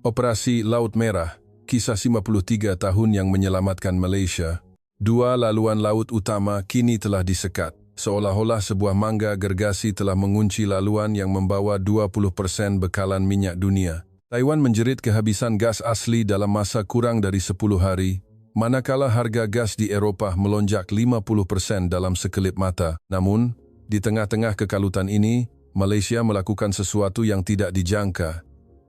Operasi Laut Merah, kisah 53 tahun yang menyelamatkan Malaysia. Dua laluan laut utama kini telah disekat. Seolah-olah sebuah mangga gergasi telah mengunci laluan yang membawa 20% bekalan minyak dunia. Taiwan menjerit kehabisan gas asli dalam masa kurang dari 10 hari, manakala harga gas di Eropah melonjak 50% dalam sekelip mata. Namun, di tengah-tengah kekalutan ini, Malaysia melakukan sesuatu yang tidak dijangka.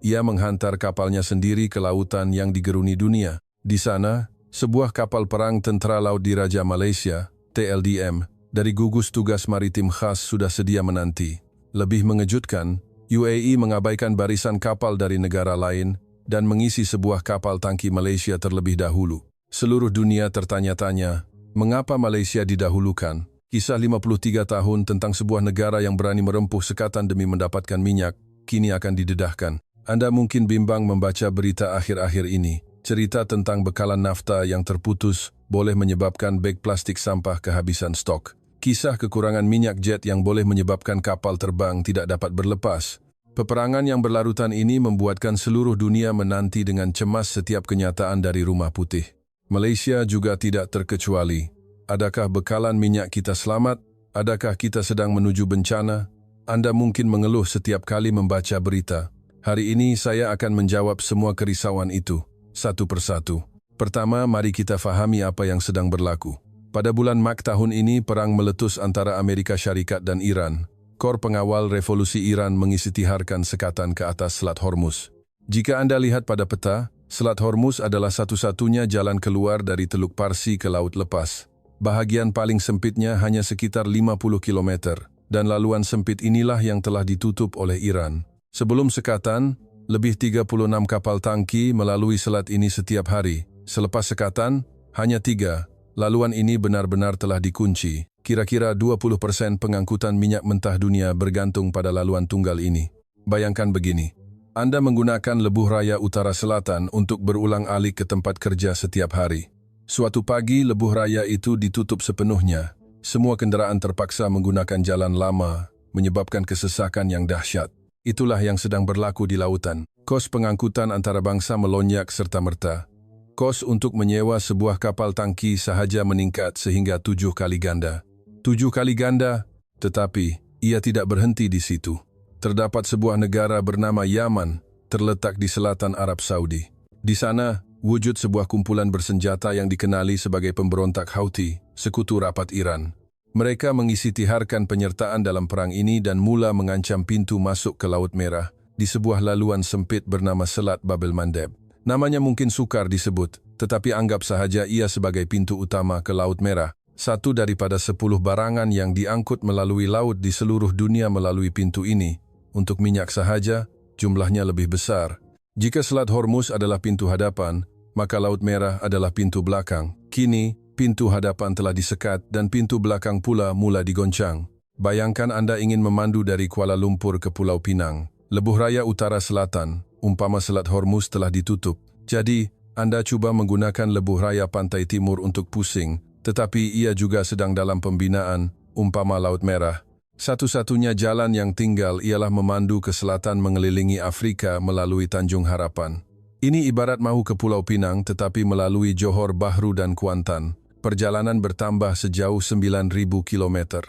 Ia menghantar kapalnya sendiri ke lautan yang digeruni dunia. Di sana, sebuah kapal perang Tentera Laut Diraja Malaysia, TLDM, dari gugus tugas maritim khas sudah sedia menanti. Lebih mengejutkan, UAE mengabaikan barisan kapal dari negara lain dan mengisi sebuah kapal tangki Malaysia terlebih dahulu. Seluruh dunia tertanya-tanya, mengapa Malaysia didahulukan? Kisah 53 tahun tentang sebuah negara yang berani merempuh sekatan demi mendapatkan minyak, kini akan didedahkan. Anda mungkin bimbang membaca berita akhir-akhir ini. Cerita tentang bekalan nafta yang terputus boleh menyebabkan beg plastik sampah kehabisan stok. Kisah kekurangan minyak jet yang boleh menyebabkan kapal terbang tidak dapat berlepas. Peperangan yang berlarutan ini membuatkan seluruh dunia menanti dengan cemas setiap kenyataan dari Rumah Putih. Malaysia juga tidak terkecuali. Adakah bekalan minyak kita selamat? Adakah kita sedang menuju bencana? Anda mungkin mengeluh setiap kali membaca berita. Hari ini saya akan menjawab semua kerisauan itu, satu persatu. Pertama, mari kita fahami apa yang sedang berlaku. Pada bulan Mac tahun ini, perang meletus antara Amerika Syarikat dan Iran. Kor pengawal revolusi Iran mengisytiharkan sekatan ke atas Selat Hormuz. Jika Anda lihat pada peta, Selat Hormuz adalah satu-satunya jalan keluar dari Teluk Parsi ke Laut Lepas. Bahagian paling sempitnya hanya sekitar 50 km, dan laluan sempit inilah yang telah ditutup oleh Iran. Sebelum sekatan, lebih 36 kapal tangki melalui selat ini setiap hari. Selepas sekatan, hanya 3. Laluan ini benar-benar telah dikunci. Kira-kira 20% pengangkutan minyak mentah dunia bergantung pada laluan tunggal ini. Bayangkan begini, Anda menggunakan lebuh raya utara selatan untuk berulang-alik ke tempat kerja setiap hari. Suatu pagi, lebuh raya itu ditutup sepenuhnya. Semua kendaraan terpaksa menggunakan jalan lama, menyebabkan kesesakan yang dahsyat. Itulah yang sedang berlaku di lautan. Kos pengangkutan antarabangsa melonjak serta-merta. Kos untuk menyewa sebuah kapal tangki sahaja meningkat sehingga 7 kali ganda. 7 kali ganda, tetapi ia tidak berhenti di situ. Terdapat sebuah negara bernama Yaman, terletak di selatan Arab Saudi. Di sana, wujud sebuah kumpulan bersenjata yang dikenali sebagai pemberontak Houthi, sekutu rapat Iran. Mereka mengisytiharkan penyertaan dalam perang ini dan mula mengancam pintu masuk ke Laut Merah di sebuah laluan sempit bernama Selat Bab el-Mandeb. Namanya mungkin sukar disebut, tetapi anggap sahaja ia sebagai pintu utama ke Laut Merah. Satu daripada 10 barangan yang diangkut melalui laut di seluruh dunia melalui pintu ini. Untuk minyak sahaja, jumlahnya lebih besar. Jika Selat Hormuz adalah pintu hadapan, maka Laut Merah adalah pintu belakang. Kini, pintu hadapan telah disekat dan pintu belakang pula mula digoncang. Bayangkan Anda ingin memandu dari Kuala Lumpur ke Pulau Pinang. Lebuh raya utara selatan, umpama Selat Hormuz telah ditutup. Jadi, Anda cuba menggunakan lebuh raya pantai timur untuk pusing, tetapi ia juga sedang dalam pembinaan, umpama Laut Merah. Satu-satunya jalan yang tinggal ialah memandu ke selatan mengelilingi Afrika melalui Tanjung Harapan. Ini ibarat mahu ke Pulau Pinang tetapi melalui Johor Bahru dan Kuantan. Perjalanan bertambah sejauh 9.000 km.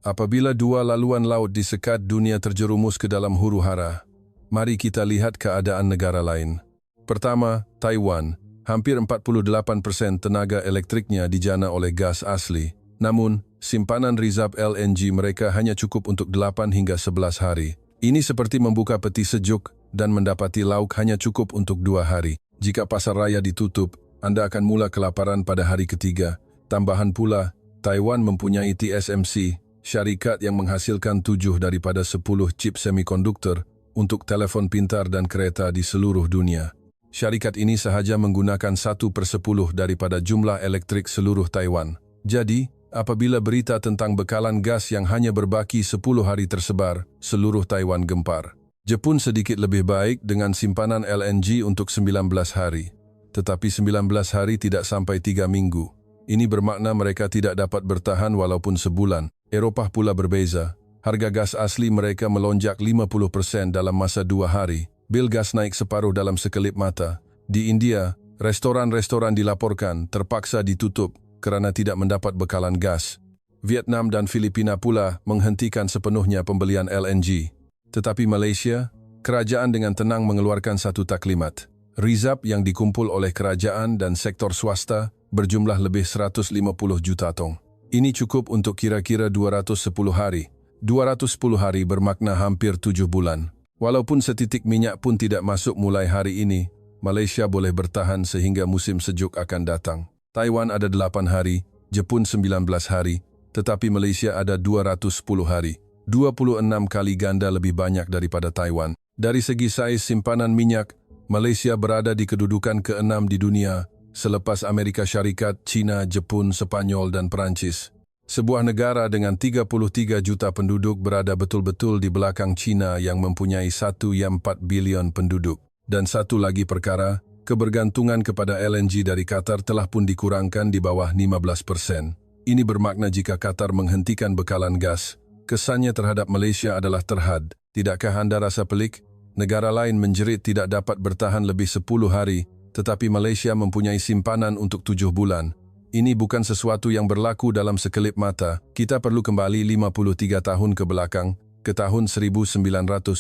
Apabila dua laluan laut disekat, dunia terjerumus ke dalam huru-hara. Mari kita lihat keadaan negara lain. Pertama, Taiwan. Hampir 48% tenaga elektriknya dijana oleh gas asli. Namun, simpanan reserve LNG mereka hanya cukup untuk 8 hingga 11 hari. Ini seperti membuka peti sejuk dan mendapati lauk hanya cukup untuk 2 hari. Jika pasar raya ditutup, Anda akan mula kelaparan pada hari ketiga. Tambahan pula, Taiwan mempunyai TSMC, syarikat yang menghasilkan 7 daripada 10 chip semikonduktor untuk telepon pintar dan kereta di seluruh dunia. Syarikat ini sahaja menggunakan 1/10 daripada jumlah elektrik seluruh Taiwan. Jadi, apabila berita tentang bekalan gas yang hanya berbaki 10 hari tersebar, seluruh Taiwan gempar. Jepun sedikit lebih baik dengan simpanan LNG untuk 19 hari. Tetapi 19 hari tidak sampai 3 minggu. Ini bermakna mereka tidak dapat bertahan walaupun sebulan. Eropah pula berbeza. Harga gas asli mereka melonjak 50% dalam masa 2 hari. bil gas naik separuh dalam sekelip mata. Di India, restoran-restoran dilaporkan terpaksa ditutup kerana tidak mendapat bekalan gas. Vietnam dan Filipina pula menghentikan sepenuhnya pembelian LNG. Tetapi Malaysia, kerajaan dengan tenang mengeluarkan satu taklimat. Rizab yang dikumpul oleh kerajaan dan sektor swasta berjumlah lebih 150 juta tong. Ini cukup untuk kira-kira 210 hari. 210 hari bermakna hampir 7 bulan. Walaupun setitik minyak pun tidak masuk mulai hari ini, Malaysia boleh bertahan sehingga musim sejuk akan datang. Taiwan ada 8 hari, Jepun 19 hari, tetapi Malaysia ada 210 hari. 26 kali ganda lebih banyak daripada Taiwan. Dari segi saiz simpanan minyak, Malaysia berada di kedudukan ke-6 di dunia, selepas Amerika Syarikat, China, Jepun, Sepanyol dan Perancis. Sebuah negara dengan 33 juta penduduk berada betul-betul di belakang China yang mempunyai 1,4 bilion penduduk. Dan satu lagi perkara, kebergantungan kepada LNG dari Qatar telah pun dikurangkan di bawah 15%. Ini bermakna jika Qatar menghentikan bekalan gas, kesannya terhadap Malaysia adalah terhad. Tidakkah anda rasa pelik? Negara lain menjerit tidak dapat bertahan lebih 10 hari, tetapi Malaysia mempunyai simpanan untuk 7 bulan. Ini bukan sesuatu yang berlaku dalam sekelip mata. Kita perlu kembali 53 tahun ke belakang, ke tahun 1970.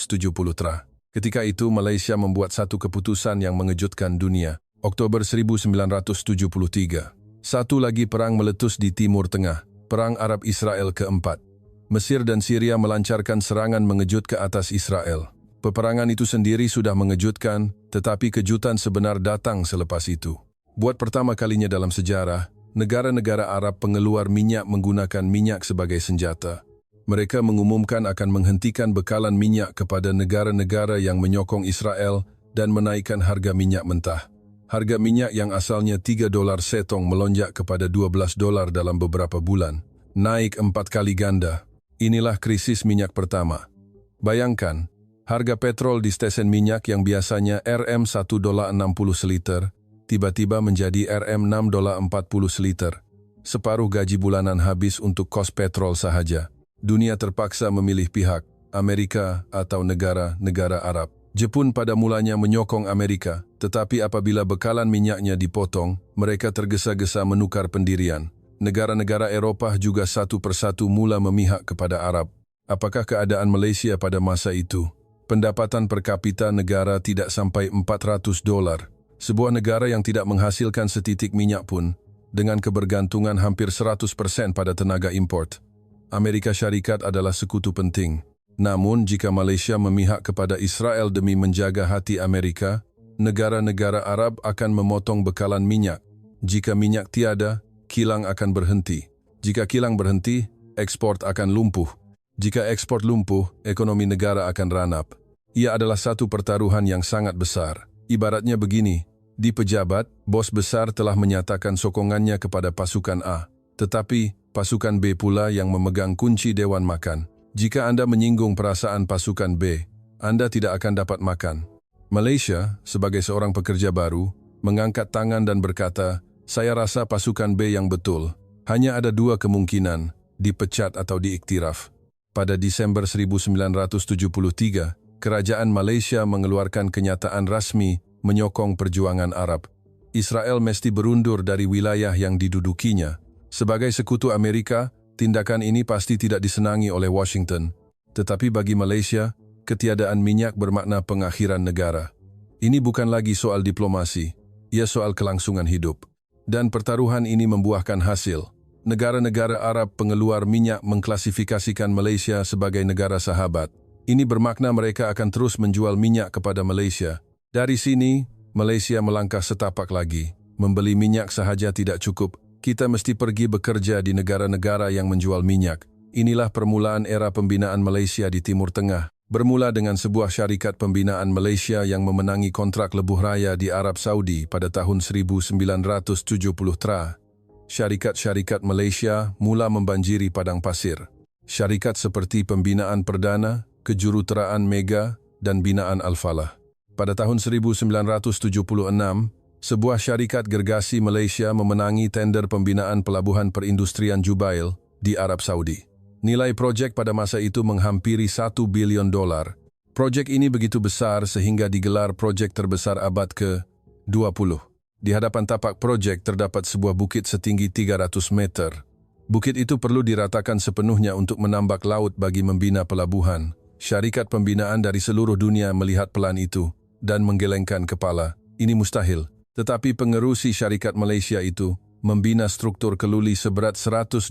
Ketika itu Malaysia membuat satu keputusan yang mengejutkan dunia. Oktober 1973. Satu lagi perang meletus di Timur Tengah, Perang Arab-Israel keempat. Mesir dan Syria melancarkan serangan mengejut ke atas Israel. Peperangan itu sendiri sudah mengejutkan, tetapi kejutan sebenar datang selepas itu. Buat pertama kalinya dalam sejarah, negara-negara Arab pengeluar minyak menggunakan minyak sebagai senjata. Mereka mengumumkan akan menghentikan bekalan minyak kepada negara-negara yang menyokong Israel dan menaikkan harga minyak mentah. Harga minyak yang asalnya $3 setong melonjak kepada $12 dalam beberapa bulan, naik 4 kali ganda. Inilah krisis minyak pertama. Bayangkan, harga petrol di stesen minyak yang biasanya Rm$1.60 seliter, tiba-tiba menjadi Rm$6.40 seliter. Separuh gaji bulanan habis untuk kos petrol sahaja. Dunia terpaksa memilih pihak, Amerika atau negara-negara Arab. Jepun pada mulanya menyokong Amerika, tetapi apabila bekalan minyaknya dipotong, mereka tergesa-gesa menukar pendirian. Negara-negara Eropah juga satu persatu mula memihak kepada Arab. Apakah keadaan Malaysia pada masa itu? Pendapatan per kapita negara tidak sampai $400. Sebuah negara yang tidak menghasilkan setitik minyak pun, dengan kebergantungan hampir 100% pada tenaga import. Amerika Syarikat adalah sekutu penting. Namun, jika Malaysia memihak kepada Israel demi menjaga hati Amerika, negara-negara Arab akan memotong bekalan minyak. Jika minyak tiada, kilang akan berhenti. Jika kilang berhenti, ekspor akan lumpuh. Jika ekspor lumpuh, ekonomi negara akan ranap. Ia adalah satu pertaruhan yang sangat besar. Ibaratnya begini, di pejabat, bos besar telah menyatakan sokongannya kepada pasukan A. Tetapi, pasukan B pula yang memegang kunci dewan makan. Jika Anda menyinggung perasaan pasukan B, Anda tidak akan dapat makan. Malaysia, sebagai seorang pekerja baru, mengangkat tangan dan berkata, saya rasa pasukan B yang betul. Hanya ada dua kemungkinan, dipecat atau diiktiraf. Pada Desember 1973, Kerajaan Malaysia mengeluarkan kenyataan rasmi menyokong perjuangan Arab. Israel mesti berundur dari wilayah yang didudukinya. Sebagai sekutu Amerika, tindakan ini pasti tidak disenangi oleh Washington. Tetapi bagi Malaysia, ketiadaan minyak bermakna pengakhiran negara. Ini bukan lagi soal diplomasi, ia soal kelangsungan hidup. Dan pertaruhan ini membuahkan hasil. Negara-negara Arab pengeluar minyak mengklasifikasikan Malaysia sebagai negara sahabat. Ini bermakna mereka akan terus menjual minyak kepada Malaysia. Dari sini, Malaysia melangkah setapak lagi. Membeli minyak sahaja tidak cukup. Kita mesti pergi bekerja di negara-negara yang menjual minyak. Inilah permulaan era pembinaan Malaysia di Timur Tengah. Bermula dengan sebuah syarikat pembinaan Malaysia yang memenangi kontrak lebuh raya di Arab Saudi pada tahun 1970. Syarikat-syarikat Malaysia mula membanjiri padang pasir. Syarikat seperti Pembinaan Perdana, Kejuruteraan Mega, dan Binaan Al-Falah. Pada tahun 1976, sebuah syarikat gergasi Malaysia memenangi tender pembinaan pelabuhan perindustrian Jubail di Arab Saudi. Nilai projek pada masa itu menghampiri $1 bilion. Projek ini begitu besar sehingga digelar projek terbesar abad ke-20. Di hadapan tapak projek terdapat sebuah bukit setinggi 300 meter. Bukit itu perlu diratakan sepenuhnya untuk menambak laut bagi membina pelabuhan. Syarikat pembinaan dari seluruh dunia melihat pelan itu dan menggelengkan kepala. Ini mustahil. Tetapi pengerusi syarikat Malaysia itu membina struktur keluli seberat 120.000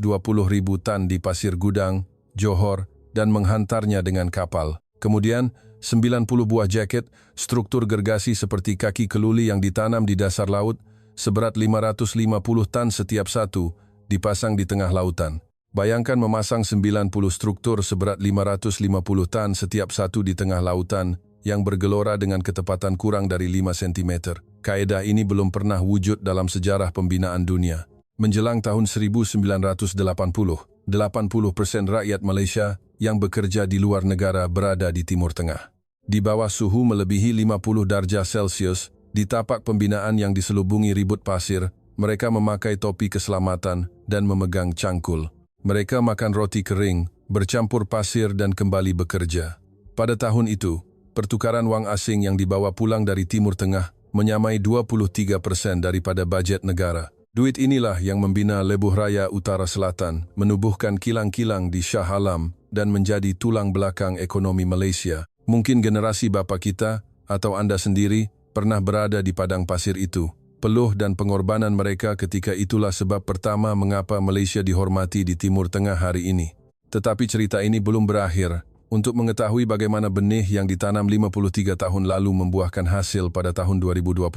tan di Pasir Gudang, Johor, dan menghantarnya dengan kapal. Kemudian, 90 buah jaket, struktur gergasi seperti kaki keluli yang ditanam di dasar laut, seberat 550 tan setiap satu, dipasang di tengah lautan. Bayangkan memasang 90 struktur seberat 550 tan setiap satu di tengah lautan yang bergelora dengan ketepatan kurang dari 5 cm. Kaedah ini belum pernah wujud dalam sejarah pembinaan dunia. Menjelang tahun 1980, 80% rakyat Malaysia yang bekerja di luar negara berada di Timur Tengah. Di bawah suhu melebihi 50 darjah Celcius, di tapak pembinaan yang diselubungi ribut pasir, mereka memakai topi keselamatan dan memegang cangkul. Mereka makan roti kering, bercampur pasir dan kembali bekerja. Pada tahun itu, pertukaran wang asing yang dibawa pulang dari Timur Tengah menyamai 23% daripada bajet negara. Duit inilah yang membina Lebuh Raya Utara Selatan, menubuhkan kilang-kilang di Shah Alam dan menjadi tulang belakang ekonomi Malaysia. Mungkin generasi bapa kita atau Anda sendiri pernah berada di padang pasir itu. Peluh dan pengorbanan mereka ketika itulah sebab pertama mengapa Malaysia dihormati di Timur Tengah hari ini. Tetapi cerita ini belum berakhir. Untuk mengetahui bagaimana benih yang ditanam 53 tahun lalu membuahkan hasil pada tahun 2026,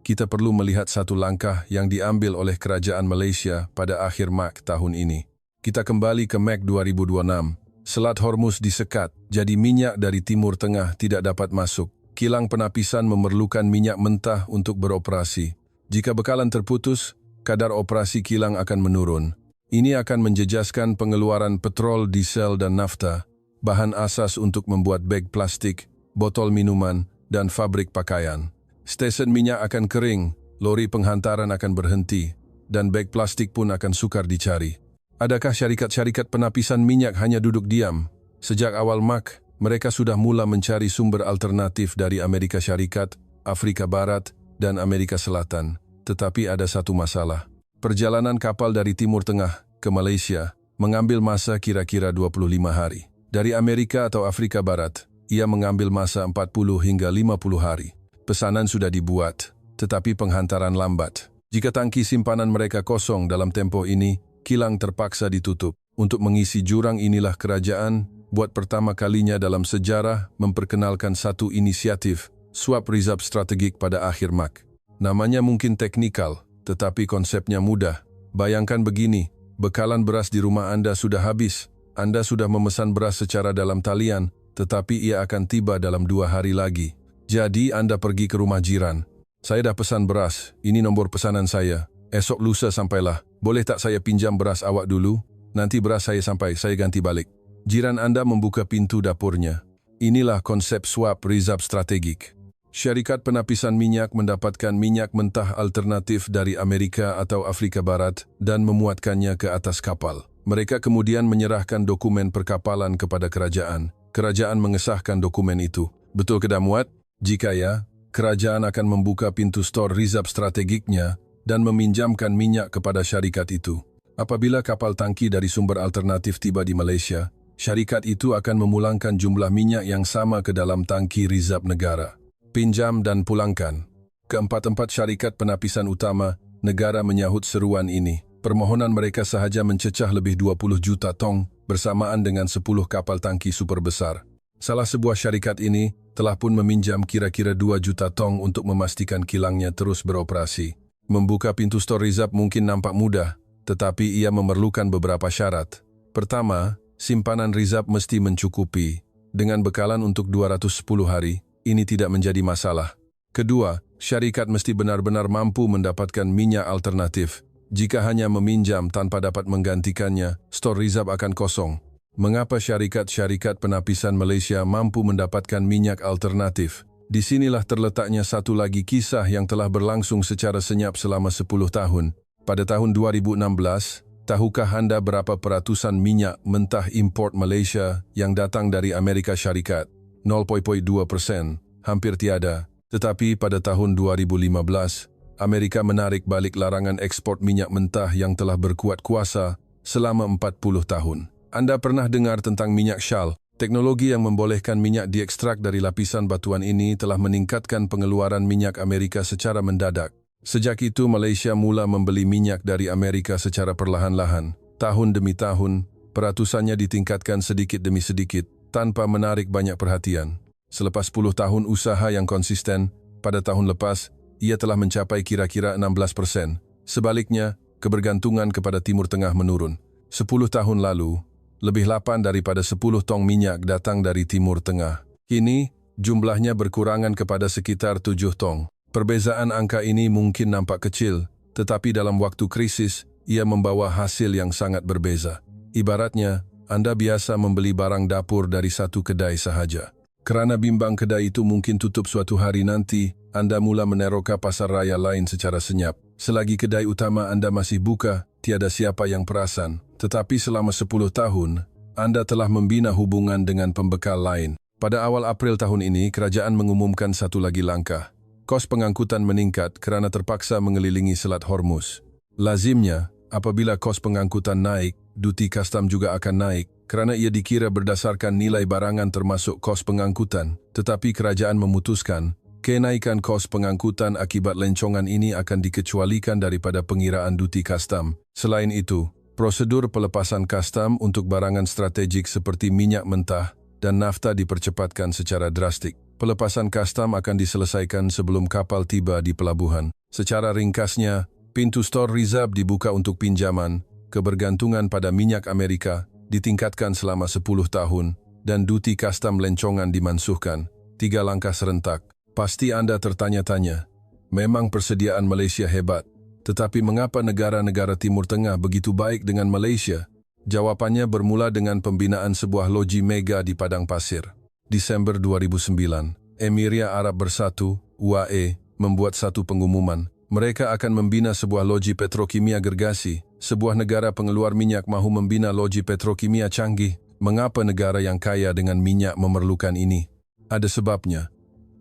kita perlu melihat satu langkah yang diambil oleh kerajaan Malaysia pada akhir Mac tahun ini. Kita kembali ke Mac 2026. Selat Hormuz disekat, jadi minyak dari Timur Tengah tidak dapat masuk. Kilang penapisan memerlukan minyak mentah untuk beroperasi. Jika bekalan terputus, kadar operasi kilang akan menurun. Ini akan menjejaskan pengeluaran petrol, diesel, dan nafta, bahan asas untuk membuat beg plastik, botol minuman, dan fabrik pakaian. Stesen minyak akan kering, lori penghantaran akan berhenti, dan beg plastik pun akan sukar dicari. Adakah syarikat-syarikat penapisan minyak hanya duduk diam? Sejak awal Mac, mereka sudah mula mencari sumber alternatif dari Amerika Syarikat, Afrika Barat, dan Amerika Selatan. Tetapi ada satu masalah. Perjalanan kapal dari Timur Tengah ke Malaysia mengambil masa kira-kira 25 hari. Dari Amerika atau Afrika Barat, ia mengambil masa 40 hingga 50 hari. Pesanan sudah dibuat, tetapi penghantaran lambat. Jika tangki simpanan mereka kosong dalam tempoh ini, kilang terpaksa ditutup. Untuk mengisi jurang inilah kerajaan, buat pertama kalinya dalam sejarah, memperkenalkan satu inisiatif, swap reserve strategik pada akhir Mac. Namanya mungkin teknikal, tetapi konsepnya mudah. Bayangkan begini, bekalan beras di rumah Anda sudah habis. Anda sudah memesan beras secara dalam talian, tetapi ia akan tiba dalam 2 hari lagi. Jadi Anda pergi ke rumah jiran. Saya dah pesan beras, ini nomor pesanan saya. Esok lusa sampailah. Boleh tak saya pinjam beras awak dulu? Nanti beras saya sampai, saya ganti balik. Jiran Anda membuka pintu dapurnya. Inilah konsep swap reserve strategik. Syarikat penapisan minyak mendapatkan minyak mentah alternatif dari Amerika atau Afrika Barat dan memuatkannya ke atas kapal. Mereka kemudian menyerahkan dokumen perkapalan kepada kerajaan. Kerajaan mengesahkan dokumen itu. Betul ke dah muat? Jika ya, kerajaan akan membuka pintu stor reserve strategiknya dan meminjamkan minyak kepada syarikat itu. Apabila kapal tangki dari sumber alternatif tiba di Malaysia, syarikat itu akan memulangkan jumlah minyak yang sama ke dalam tangki reserve negara. Pinjam dan pulangkan. Keempat-empat syarikat penapisan utama, negara menyahut seruan ini. Permohonan mereka sahaja mencecah lebih 20 juta tong bersamaan dengan 10 kapal tangki super besar. Salah sebuah syarikat ini telah pun meminjam kira-kira 2 juta tong untuk memastikan kilangnya terus beroperasi. Membuka pintu stor reserve mungkin nampak mudah, tetapi ia memerlukan beberapa syarat. Pertama, simpanan reserve mesti mencukupi. Dengan bekalan untuk 210 hari, ini tidak menjadi masalah. Kedua, syarikat mesti benar-benar mampu mendapatkan minyak alternatif. Jika hanya meminjam tanpa dapat menggantikannya, stor reserve akan kosong. Mengapa syarikat-syarikat penapisan Malaysia mampu mendapatkan minyak alternatif? Disinilah terletaknya satu lagi kisah yang telah berlangsung secara senyap selama 10 tahun. Pada tahun 2016, tahukah Anda berapa peratusan minyak mentah import Malaysia yang datang dari Amerika Syarikat? 0.2%, hampir tiada. Tetapi pada tahun 2015, Amerika menarik balik larangan ekspor minyak mentah yang telah berkuat kuasa selama 40 tahun. Anda pernah dengar tentang minyak shale? Teknologi yang membolehkan minyak diekstrak dari lapisan batuan ini telah meningkatkan pengeluaran minyak Amerika secara mendadak. Sejak itu, Malaysia mula membeli minyak dari Amerika secara perlahan-lahan. Tahun demi tahun, peratusannya ditingkatkan sedikit demi sedikit, tanpa menarik banyak perhatian. Selepas 10 tahun usaha yang konsisten, pada tahun lepas, ia telah mencapai kira-kira 16%. Sebaliknya, kebergantungan kepada Timur Tengah menurun. 10 tahun lalu, lebih 8 daripada 10 tong minyak datang dari Timur Tengah. Kini, jumlahnya berkurangan kepada sekitar 7 tong. Perbezaan angka ini mungkin nampak kecil, tetapi dalam waktu krisis, ia membawa hasil yang sangat berbeza. Ibaratnya, Anda biasa membeli barang dapur dari satu kedai sahaja. Kerana bimbang kedai itu mungkin tutup suatu hari nanti, Anda mula meneroka pasar raya lain secara senyap. Selagi kedai utama Anda masih buka, tiada siapa yang perasan. Tetapi selama 10 tahun, Anda telah membina hubungan dengan pembekal lain. Pada awal April tahun ini, kerajaan mengumumkan satu lagi langkah. Kos pengangkutan meningkat kerana terpaksa mengelilingi Selat Hormuz. Lazimnya, apabila kos pengangkutan naik, duti kastam juga akan naik, kerana ia dikira berdasarkan nilai barangan termasuk kos pengangkutan. Tetapi kerajaan memutuskan, kenaikan kos pengangkutan akibat lencongan ini akan dikecualikan daripada pengiraan duti kastam. Selain itu, prosedur pelepasan kastam untuk barangan strategik seperti minyak mentah dan nafta dipercepatkan secara drastik. Pelepasan kastam akan diselesaikan sebelum kapal tiba di pelabuhan. Secara ringkasnya, pintu store reserve dibuka untuk pinjaman, kebergantungan pada minyak Amerika ditingkatkan selama 10 tahun, dan duti kastam lencongan dimansuhkan. 3 langkah serentak. Pasti Anda tertanya-tanya, memang persediaan Malaysia hebat, tetapi mengapa negara-negara Timur Tengah begitu baik dengan Malaysia? Jawapannya bermula dengan pembinaan sebuah loji mega di Padang Pasir. Desember 2009, Emiria Arab Bersatu, UAE, membuat satu pengumuman. Mereka akan membina sebuah loji petrokimia gergasi. Sebuah negara pengeluar minyak mahu membina loji petrokimia canggih. Mengapa negara yang kaya dengan minyak memerlukan ini? Ada sebabnya.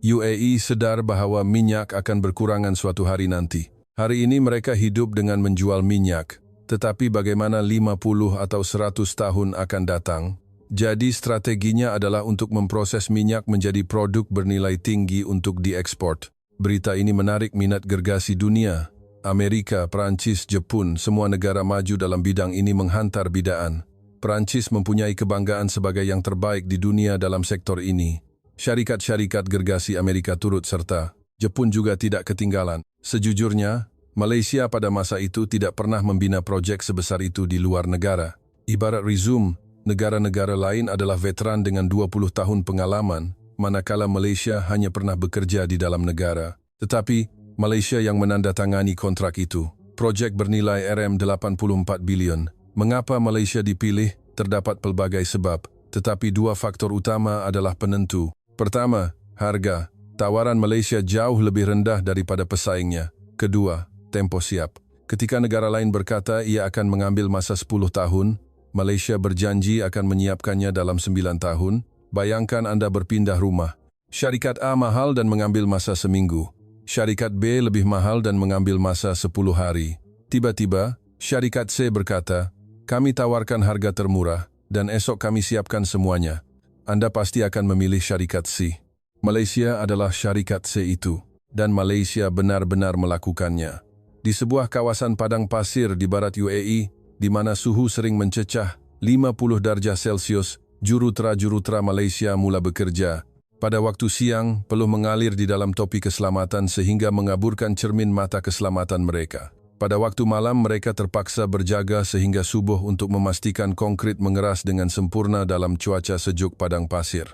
UAE sedar bahawa minyak akan berkurangan suatu hari nanti. Hari ini mereka hidup dengan menjual minyak. Tetapi bagaimana 50 atau 100 tahun akan datang? Jadi strateginya adalah untuk memproses minyak menjadi produk bernilai tinggi untuk diekspor. Berita ini menarik minat gergasi dunia. Amerika, Perancis, Jepun, semua negara maju dalam bidang ini menghantar bidaan. Perancis mempunyai kebanggaan sebagai yang terbaik di dunia dalam sektor ini. Syarikat-syarikat gergasi Amerika turut serta. Jepun juga tidak ketinggalan. Sejujurnya, Malaysia pada masa itu tidak pernah membina projek sebesar itu di luar negara. Ibarat resume, negara-negara lain adalah veteran dengan 20 tahun pengalaman, manakala Malaysia hanya pernah bekerja di dalam negara. Tetapi, Malaysia yang menandatangani kontrak itu. Projek bernilai RM84 bilion. Mengapa Malaysia dipilih? Terdapat pelbagai sebab, tetapi 2 faktor utama adalah penentu. Pertama, harga. Tawaran Malaysia jauh lebih rendah daripada pesaingnya. Kedua, tempo siap. Ketika negara lain berkata ia akan mengambil masa 10 tahun, Malaysia berjanji akan menyiapkannya dalam 9 tahun. Bayangkan Anda berpindah rumah. Syarikat A mahal dan mengambil masa seminggu. Syarikat B lebih mahal dan mengambil masa 10 hari. Tiba-tiba, syarikat C berkata, kami tawarkan harga termurah dan esok kami siapkan semuanya. Anda pasti akan memilih syarikat C. Malaysia adalah syarikat C itu, dan Malaysia benar-benar melakukannya. Di sebuah kawasan padang pasir di barat UAE, di mana suhu sering mencecah 50 darjah Celsius, jurutera-jurutera Malaysia mula bekerja. Pada waktu siang, peluh mengalir di dalam topi keselamatan sehingga mengaburkan cermin mata keselamatan mereka. Pada waktu malam, mereka terpaksa berjaga sehingga subuh untuk memastikan konkrit mengeras dengan sempurna dalam cuaca sejuk padang pasir.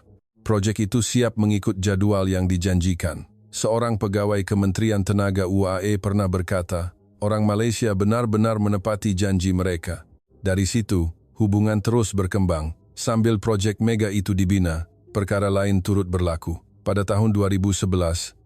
Projek itu siap mengikut jadual yang dijanjikan. Seorang pegawai Kementerian Tenaga UAE pernah berkata, orang Malaysia benar-benar menepati janji mereka. Dari situ, hubungan terus berkembang. Sambil projek mega itu dibina, perkara lain turut berlaku. Pada tahun 2011,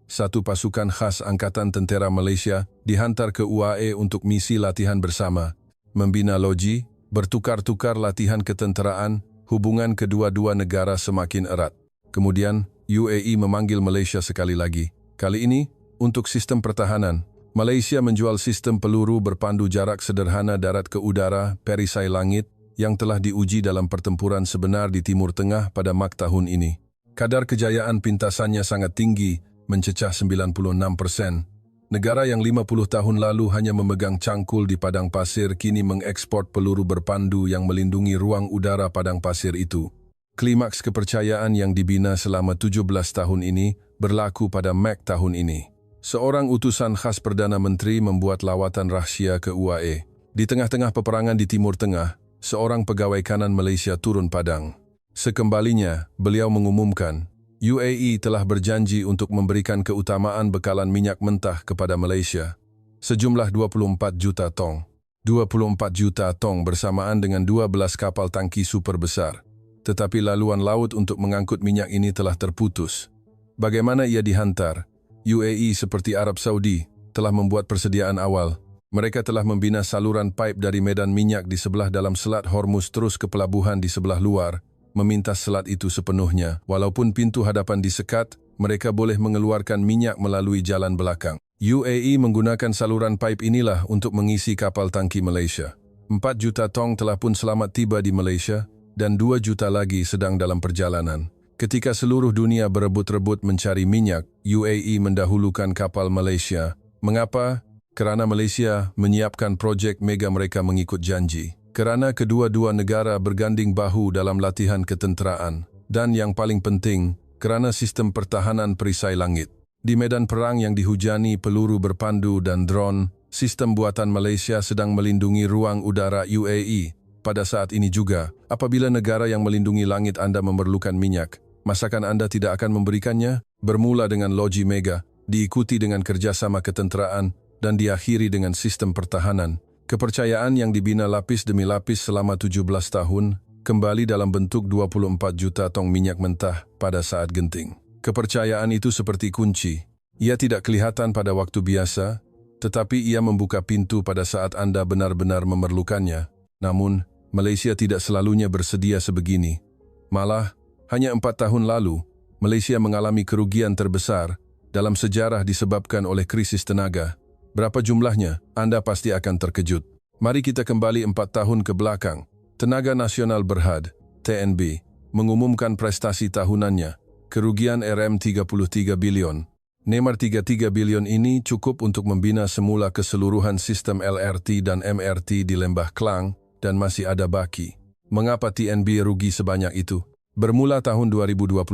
satu pasukan khas Angkatan Tentera Malaysia dihantar ke UAE untuk misi latihan bersama. Membina loji, bertukar-tukar latihan ketenteraan, hubungan kedua-dua negara semakin erat. Kemudian, UAE memanggil Malaysia sekali lagi. Kali ini, untuk sistem pertahanan, Malaysia menjual sistem peluru berpandu jarak sederhana darat ke udara perisai langit yang telah diuji dalam pertempuran sebenar di Timur Tengah pada Mac tahun ini. Kadar kejayaan pintasannya sangat tinggi, mencecah 96%. Negara yang 50 tahun lalu hanya memegang cangkul di padang pasir kini mengekspor peluru berpandu yang melindungi ruang udara padang pasir itu. Klimaks kepercayaan yang dibina selama 17 tahun ini berlaku pada Mac tahun ini. Seorang utusan khas Perdana Menteri membuat lawatan rahsia ke UAE. Di tengah-tengah peperangan di Timur Tengah, seorang pegawai kanan Malaysia turun padang. Sekembalinya, beliau mengumumkan, UAE telah berjanji untuk memberikan keutamaan bekalan minyak mentah kepada Malaysia. Sejumlah 24 juta tong. 24 juta tong bersamaan dengan 12 kapal tangki super besar. Tetapi laluan laut untuk mengangkut minyak ini telah terputus. Bagaimana ia dihantar? UAE seperti Arab Saudi telah membuat persediaan awal. Mereka telah membina saluran pipe dari medan minyak di sebelah dalam Selat Hormuz terus ke pelabuhan di sebelah luar, memintas selat itu sepenuhnya. Walaupun pintu hadapan disekat, mereka boleh mengeluarkan minyak melalui jalan belakang. UAE menggunakan saluran pipe inilah untuk mengisi kapal tangki Malaysia. 4 juta tong telah pun selamat tiba di Malaysia dan 2 juta lagi sedang dalam perjalanan. Ketika seluruh dunia berebut-rebut mencari minyak, UAE mendahulukan kapal Malaysia. Mengapa? Kerana Malaysia menyiapkan projek mega mereka mengikut janji. Kerana kedua-dua negara berganding bahu dalam latihan ketenteraan. Dan yang paling penting, kerana sistem pertahanan perisai langit. Di medan perang yang dihujani peluru berpandu dan drone, sistem buatan Malaysia sedang melindungi ruang udara UAE. Pada saat ini juga, apabila negara yang melindungi langit Anda memerlukan minyak, masakan Anda tidak akan memberikannya? Bermula dengan loji mega, diikuti dengan kerjasama ketenteraan, dan diakhiri dengan sistem pertahanan. Kepercayaan yang dibina lapis demi lapis selama 17 tahun, kembali dalam bentuk 24 juta tong minyak mentah pada saat genting. Kepercayaan itu seperti kunci. Ia tidak kelihatan pada waktu biasa, tetapi ia membuka pintu pada saat Anda benar-benar memerlukannya. Namun, Malaysia tidak selalunya bersedia sebegini. Malah, hanya 4 tahun lalu, Malaysia mengalami kerugian terbesar dalam sejarah disebabkan oleh krisis tenaga. Berapa jumlahnya? Anda pasti akan terkejut. Mari kita kembali 4 tahun ke belakang. Tenaga Nasional Berhad, TNB, mengumumkan prestasi tahunannya, kerugian RM33 bilion. Nemar 33 bilion ini cukup untuk membina semula keseluruhan sistem LRT dan MRT di Lembah Klang dan masih ada baki. Mengapa TNB rugi sebanyak itu? Bermula tahun 2021,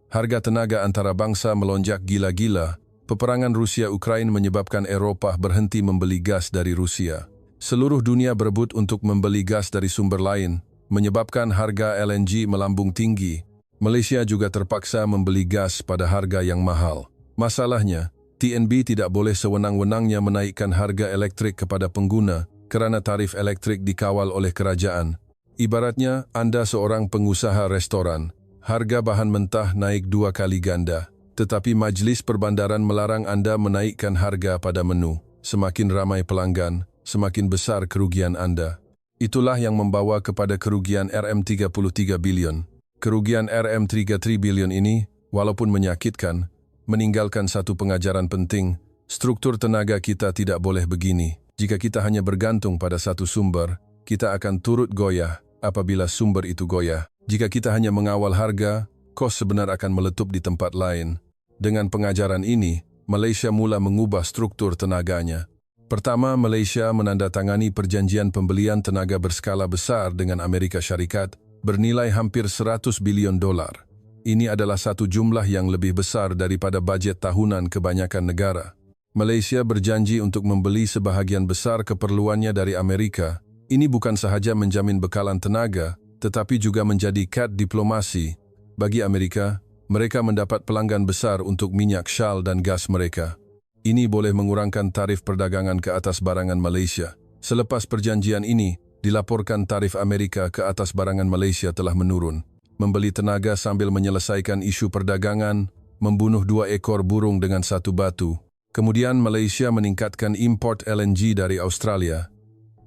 harga tenaga antarabangsa melonjak gila-gila. Peperangan Rusia-Ukraina menyebabkan Eropah berhenti membeli gas dari Rusia. Seluruh dunia berebut untuk membeli gas dari sumber lain, menyebabkan harga LNG melambung tinggi. Malaysia juga terpaksa membeli gas pada harga yang mahal. Masalahnya, TNB tidak boleh sewenang-wenangnya menaikkan harga elektrik kepada pengguna kerana tarif elektrik dikawal oleh kerajaan. Ibaratnya, Anda seorang pengusaha restoran, harga bahan mentah naik 2 kali ganda. Tetapi Majlis Perbandaran melarang Anda menaikkan harga pada menu. Semakin ramai pelanggan, semakin besar kerugian Anda. Itulah yang membawa kepada kerugian RM33 bilion. Kerugian RM33 bilion ini, walaupun menyakitkan, meninggalkan satu pengajaran penting. Struktur tenaga kita tidak boleh begini. Jika kita hanya bergantung pada satu sumber, kita akan turut goyah apabila sumber itu goyah. Jika kita hanya mengawal harga, kos sebenar akan meletup di tempat lain. Dengan pengajaran ini, Malaysia mula mengubah struktur tenaganya. Pertama, Malaysia menandatangani perjanjian pembelian tenaga berskala besar dengan Amerika Syarikat bernilai hampir 100 bilion dolar. Ini adalah satu jumlah yang lebih besar daripada bajet tahunan kebanyakan negara. Malaysia berjanji untuk membeli sebahagian besar keperluannya dari Amerika. Ini bukan sahaja menjamin bekalan tenaga, tetapi juga menjadi kad diplomasi. Bagi Amerika, mereka mendapat pelanggan besar untuk minyak Shell dan gas mereka. Ini boleh mengurangkan tarif perdagangan ke atas barangan Malaysia. Selepas perjanjian ini, dilaporkan tarif Amerika ke atas barangan Malaysia telah menurun. Membeli tenaga sambil menyelesaikan isu perdagangan, membunuh 2 ekor burung dengan satu batu. Kemudian Malaysia meningkatkan import LNG dari Australia.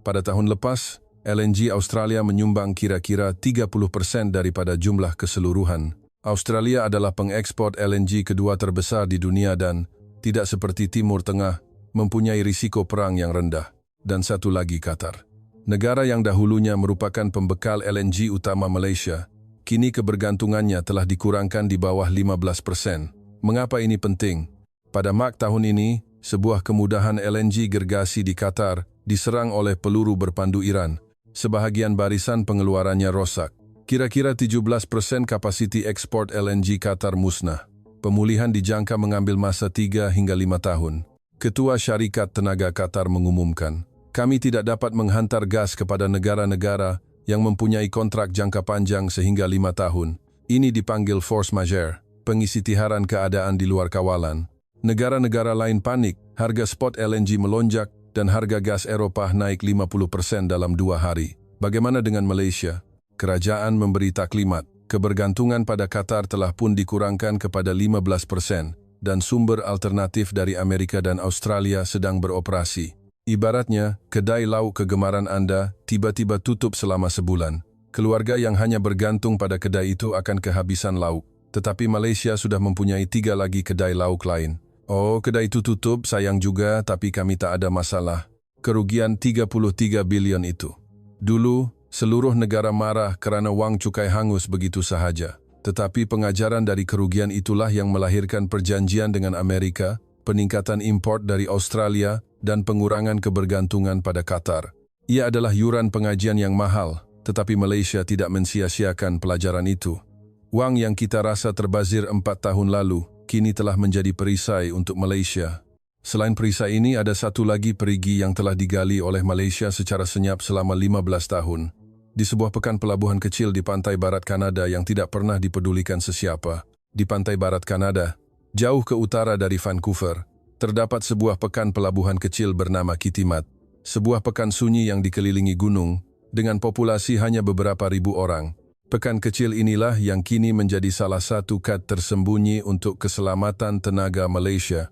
Pada tahun lepas, LNG Australia menyumbang kira-kira 30% daripada jumlah keseluruhan. Australia adalah pengekspor LNG kedua terbesar di dunia dan, tidak seperti Timur Tengah, mempunyai risiko perang yang rendah. Dan satu lagi Qatar. Negara yang dahulunya merupakan pembekal LNG utama Malaysia, kini kebergantungannya telah dikurangkan di bawah 15%. Mengapa ini penting? Pada Mac tahun ini, sebuah kemudahan LNG gergasi di Qatar diserang oleh peluru berpandu Iran. Sebahagian barisan pengeluarannya rosak. Kira-kira 17% kapasiti ekspor LNG Qatar musnah. Pemulihan dijangka mengambil masa 3 hingga 5 tahun. Ketua Syarikat Tenaga Qatar mengumumkan, kami tidak dapat menghantar gas kepada negara-negara yang mempunyai kontrak jangka panjang sehingga 5 tahun. Ini dipanggil force majeure, pengisitiharan keadaan di luar kawalan. Negara-negara lain panik, harga spot LNG melonjak dan harga gas Eropah naik 50% dalam 2 hari. Bagaimana dengan Malaysia? Kerajaan memberi taklimat, kebergantungan pada Qatar telah pun dikurangkan kepada 15% dan sumber alternatif dari Amerika dan Australia sedang beroperasi. Ibaratnya, kedai lauk kegemaran Anda tiba-tiba tutup selama sebulan. Keluarga yang hanya bergantung pada kedai itu akan kehabisan lauk. Tetapi Malaysia sudah mempunyai 3 lagi kedai lauk lain. Oh, kedai itu tutup, sayang juga, tapi kami tak ada masalah. Kerugian 33 bilion itu. Dulu, seluruh negara marah kerana wang cukai hangus begitu sahaja. Tetapi pengajaran dari kerugian itulah yang melahirkan perjanjian dengan Amerika, peningkatan import dari Australia, dan pengurangan kebergantungan pada Qatar. Ia adalah yuran pengajian yang mahal, tetapi Malaysia tidak mensia-siakan pelajaran itu. Wang yang kita rasa terbazir 4 tahun lalu, kini telah menjadi perisai untuk Malaysia. Selain perisai ini, ada satu lagi perigi yang telah digali oleh Malaysia secara senyap selama 15 tahun. Di sebuah pekan pelabuhan kecil di pantai barat Kanada yang tidak pernah dipedulikan sesiapa. Di pantai barat Kanada, jauh ke utara dari Vancouver, terdapat sebuah pekan pelabuhan kecil bernama Kitimat. Sebuah pekan sunyi yang dikelilingi gunung, dengan populasi hanya beberapa ribu orang. Pekan kecil inilah yang kini menjadi salah satu kad tersembunyi untuk keselamatan tenaga Malaysia.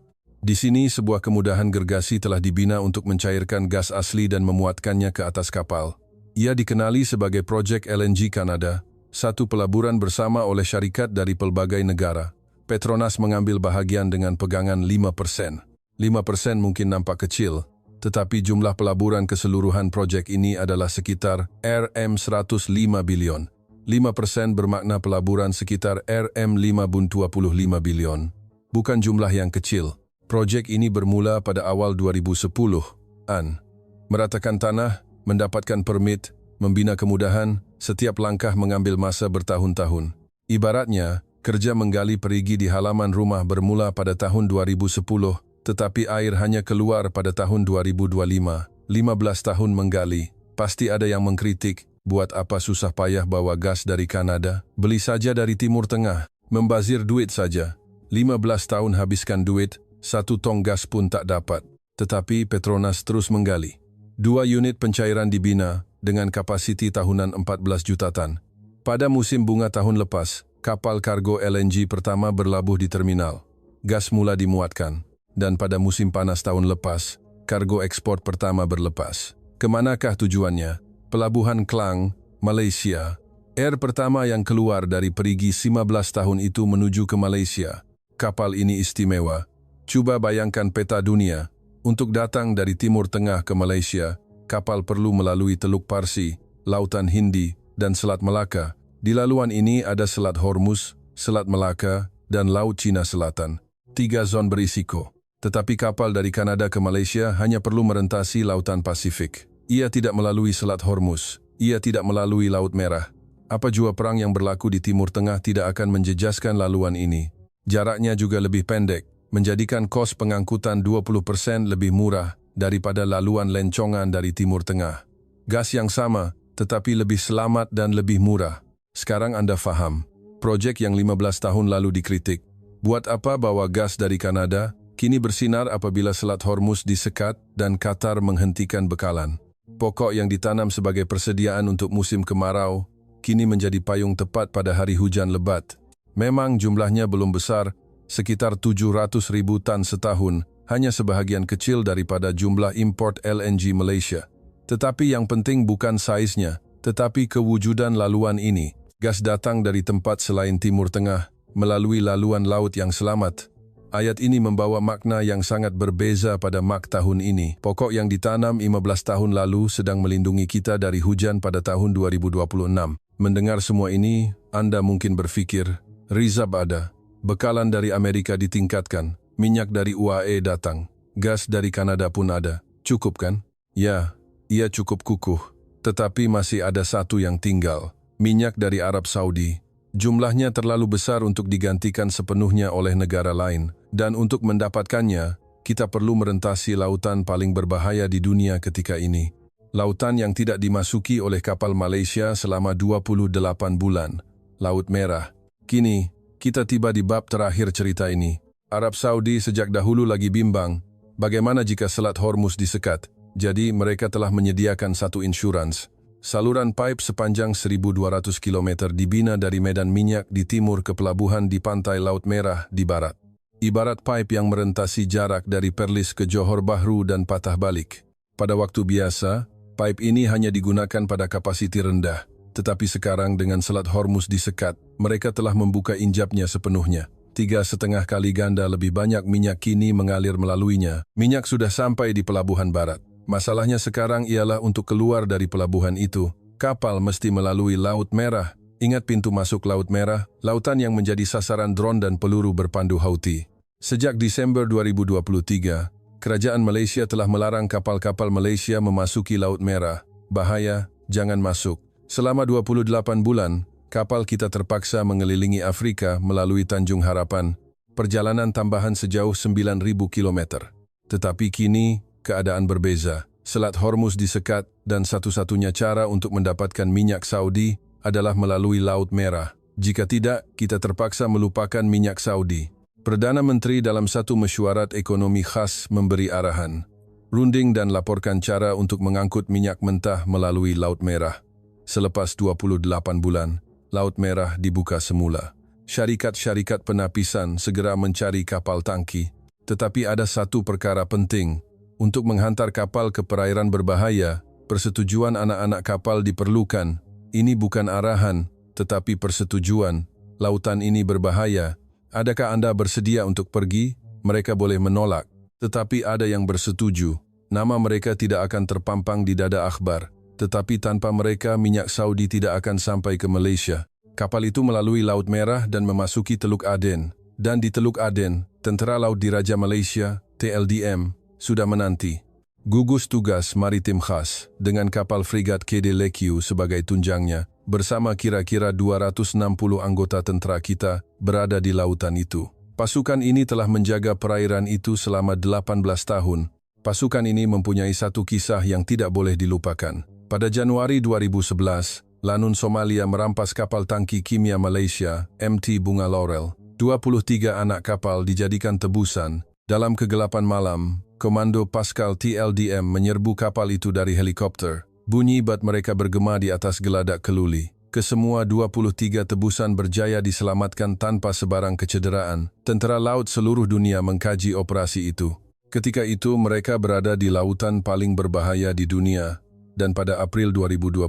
Di sini sebuah kemudahan gergasi telah dibina untuk mencairkan gas asli dan memuatkannya ke atas kapal. Ia dikenali sebagai Projek LNG Kanada, satu pelaburan bersama oleh syarikat dari pelbagai negara. Petronas mengambil bahagian dengan pegangan 5%. 5% mungkin nampak kecil, tetapi jumlah pelaburan keseluruhan projek ini adalah sekitar RM105 bilion. 5% bermakna pelaburan sekitar RM525 bilion. Bukan jumlah yang kecil. Projek ini bermula pada awal 2010-an. Meratakan tanah, mendapatkan permit, membina kemudahan, setiap langkah mengambil masa bertahun-tahun. Ibaratnya, kerja menggali perigi di halaman rumah bermula pada tahun 2010, tetapi air hanya keluar pada tahun 2025. 15 tahun menggali. Pasti ada yang mengkritik, buat apa susah payah bawa gas dari Kanada? Beli saja dari Timur Tengah, membazir duit saja. 15 tahun habiskan duit, 1 tong gas pun tak dapat. Tetapi Petronas terus menggali. 2 unit pencairan dibina dengan kapasiti tahunan 14 juta tan. Pada musim bunga tahun lepas, kapal kargo LNG pertama berlabuh di terminal. Gas mula dimuatkan. Dan pada musim panas tahun lepas, kargo ekspor pertama berlepas. Kemanakah tujuannya? Pelabuhan Klang, Malaysia. Air pertama yang keluar dari perigi 15 tahun itu menuju ke Malaysia. Kapal ini istimewa. Cuba bayangkan peta dunia. Untuk datang dari Timur Tengah ke Malaysia, kapal perlu melalui Teluk Parsi, Lautan Hindi, dan Selat Melaka. Di laluan ini ada Selat Hormuz, Selat Melaka, dan Laut Cina Selatan. 3 zon berisiko. Tetapi kapal dari Kanada ke Malaysia hanya perlu merentasi Lautan Pasifik. Ia tidak melalui Selat Hormuz. Ia tidak melalui Laut Merah. Apa jua perang yang berlaku di Timur Tengah tidak akan menjejaskan laluan ini. Jaraknya juga lebih pendek, menjadikan kos pengangkutan 20% lebih murah daripada laluan lencongan dari Timur Tengah. Gas yang sama, tetapi lebih selamat dan lebih murah. Sekarang Anda faham. Projek yang 15 tahun lalu dikritik. Buat apa bawa gas dari Kanada? Kini bersinar apabila Selat Hormuz disekat dan Qatar menghentikan bekalan. Pokok yang ditanam sebagai persediaan untuk musim kemarau, kini menjadi payung tepat pada hari hujan lebat. Memang jumlahnya belum besar, sekitar 700.000 tan setahun, hanya sebahagian kecil daripada jumlah import LNG Malaysia. Tetapi yang penting bukan saiznya, tetapi kewujudan laluan ini. Gas datang dari tempat selain Timur Tengah, melalui laluan laut yang selamat. Ayat ini membawa makna yang sangat berbeza pada Mak tahun ini. Pokok yang ditanam 15 tahun lalu sedang melindungi kita dari hujan pada tahun 2026. Mendengar semua ini, Anda mungkin berpikir, Rizab ada, bekalan dari Amerika ditingkatkan, minyak dari UAE datang, gas dari Kanada pun ada. Cukup kan? Ya, ia cukup kukuh. Tetapi masih ada satu yang tinggal. Minyak dari Arab Saudi. Jumlahnya terlalu besar untuk digantikan sepenuhnya oleh negara lain. Dan untuk mendapatkannya, kita perlu merentasi lautan paling berbahaya di dunia ketika ini. Lautan yang tidak dimasuki oleh kapal Malaysia selama 28 bulan. Laut Merah. Kini, kita tiba di bab terakhir cerita ini. Arab Saudi sejak dahulu lagi bimbang, bagaimana jika Selat Hormuz disekat? Jadi mereka telah menyediakan satu insurans. Saluran pipe sepanjang 1.200 km dibina dari medan minyak di timur ke pelabuhan di pantai Laut Merah di barat. Ibarat pipe yang merentasi jarak dari Perlis ke Johor Bahru dan patah balik. Pada waktu biasa, pipe ini hanya digunakan pada kapasiti rendah. Tetapi sekarang dengan Selat Hormuz disekat, mereka telah membuka injapnya sepenuhnya. 3,5 kali ganda lebih banyak minyak kini mengalir melaluinya. Minyak sudah sampai di pelabuhan barat. Masalahnya sekarang ialah untuk keluar dari pelabuhan itu, kapal mesti melalui Laut Merah. Ingat pintu masuk Laut Merah, lautan yang menjadi sasaran drone dan peluru berpandu Houthi. Sejak Desember 2023, kerajaan Malaysia telah melarang kapal-kapal Malaysia memasuki Laut Merah. Bahaya, jangan masuk. Selama 28 bulan, kapal kita terpaksa mengelilingi Afrika melalui Tanjung Harapan, perjalanan tambahan sejauh 9.000 km. Tetapi kini, keadaan berbeza. Selat Hormuz disekat dan satu-satunya cara untuk mendapatkan minyak Saudi adalah melalui Laut Merah. Jika tidak, kita terpaksa melupakan minyak Saudi. Perdana Menteri dalam satu mesyuarat ekonomi khas memberi arahan. Runding dan laporkan cara untuk mengangkut minyak mentah melalui Laut Merah. Selepas 28 bulan, Laut Merah dibuka semula. Syarikat-syarikat penapisan segera mencari kapal tangki. Tetapi ada satu perkara penting. Untuk menghantar kapal ke perairan berbahaya, persetujuan anak-anak kapal diperlukan. Ini bukan arahan, tetapi persetujuan. Lautan ini berbahaya. Adakah Anda bersedia untuk pergi? Mereka boleh menolak. Tetapi ada yang bersetuju. Nama mereka tidak akan terpampang di dada akhbar. Tetapi tanpa mereka, minyak Saudi tidak akan sampai ke Malaysia. Kapal itu melalui Laut Merah dan memasuki Teluk Aden. Dan di Teluk Aden, Tentera Laut Diraja Malaysia, TLDM, sudah menanti. Gugus Tugas Maritim Khas dengan kapal frigat KD Lekiu sebagai tunjangnya, bersama kira-kira 260 anggota tentera kita berada di lautan itu. Pasukan ini telah menjaga perairan itu selama 18 tahun. Pasukan ini mempunyai satu kisah yang tidak boleh dilupakan. Pada Januari 2011, Lanun Somalia merampas kapal tangki kimia Malaysia, MT Bunga Laurel. 23 anak kapal dijadikan tebusan. Dalam kegelapan malam, Komando Pascal TLDM menyerbu kapal itu dari helikopter. Bunyi bat mereka bergema di atas geladak keluli. Kesemua 23 tebusan berjaya diselamatkan tanpa sebarang kecederaan. Tentera laut seluruh dunia mengkaji operasi itu. Ketika itu mereka berada di lautan paling berbahaya di dunia. Dan pada April 2020,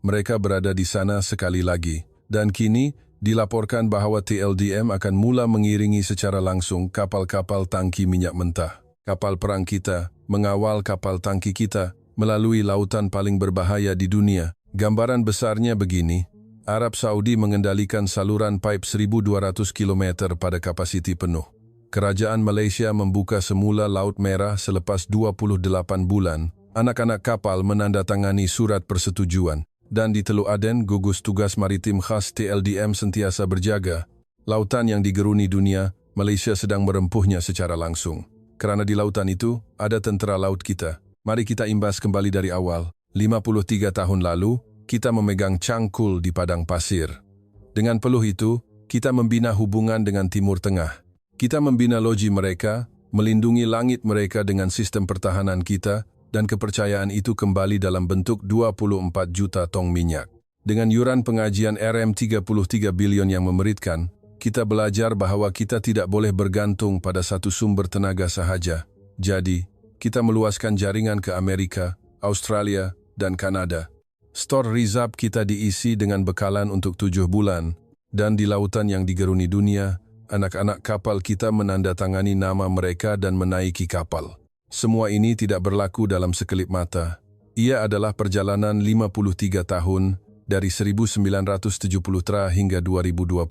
mereka berada di sana sekali lagi. Dan kini, dilaporkan bahwa TLDM akan mula mengiringi secara langsung kapal-kapal tangki minyak mentah. Kapal perang kita mengawal kapal tangki kita melalui lautan paling berbahaya di dunia. Gambaran besarnya begini, Arab Saudi mengendalikan saluran pipe 1.200 km pada kapasiti penuh. Kerajaan Malaysia membuka semula Laut Merah selepas 28 bulan. Anak-anak kapal menandatangani surat persetujuan. Dan di Teluk Aden, Gugus Tugas Maritim Khas TLDM sentiasa berjaga. Lautan yang digeruni dunia, Malaysia sedang merempuhnya secara langsung. Kerana di lautan itu, ada tentera laut kita. Mari kita imbas kembali dari awal. 53 tahun lalu, kita memegang cangkul di padang pasir. Dengan peluh itu, kita membina hubungan dengan Timur Tengah. Kita membina loji mereka, melindungi langit mereka dengan sistem pertahanan kita, dan kepercayaan itu kembali dalam bentuk 24 juta tong minyak. Dengan yuran pengajian RM33 bilion yang memeritkan, kita belajar bahwa kita tidak boleh bergantung pada satu sumber tenaga sahaja. Jadi, kita meluaskan jaringan ke Amerika, Australia, dan Kanada. Stor Rizab kita diisi dengan bekalan untuk 7 bulan, dan di lautan yang digeruni dunia, anak-anak kapal kita menandatangani nama mereka dan menaiki kapal. Semua ini tidak berlaku dalam sekelip mata. Ia adalah perjalanan 53 tahun, dari 1973 hingga 2026.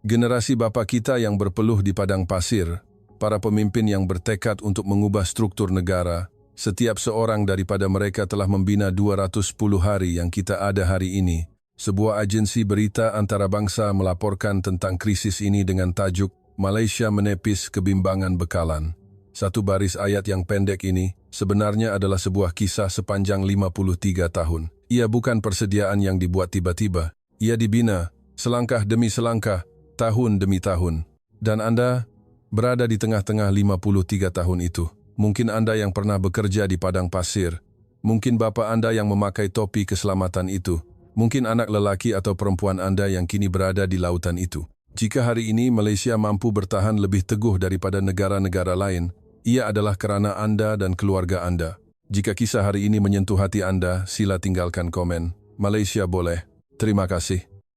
Generasi bapa kita yang berpeluh di padang pasir, para pemimpin yang bertekad untuk mengubah struktur negara, setiap seorang daripada mereka telah membina 210 hari yang kita ada hari ini. Sebuah agensi berita antarabangsa melaporkan tentang krisis ini dengan tajuk Malaysia Menepis Kebimbangan Bekalan. Satu baris ayat yang pendek ini sebenarnya adalah sebuah kisah sepanjang 53 tahun. Ia bukan persediaan yang dibuat tiba-tiba. Ia dibina selangkah demi selangkah, tahun demi tahun. Dan Anda berada di tengah-tengah 53 tahun itu. Mungkin Anda yang pernah bekerja di padang pasir. Mungkin bapa Anda yang memakai topi keselamatan itu. Mungkin anak lelaki atau perempuan Anda yang kini berada di lautan itu. Jika hari ini Malaysia mampu bertahan lebih teguh daripada negara-negara lain, ia adalah kerana Anda dan keluarga Anda. Jika kisah hari ini menyentuh hati Anda, sila tinggalkan komen. Malaysia boleh. Terima kasih.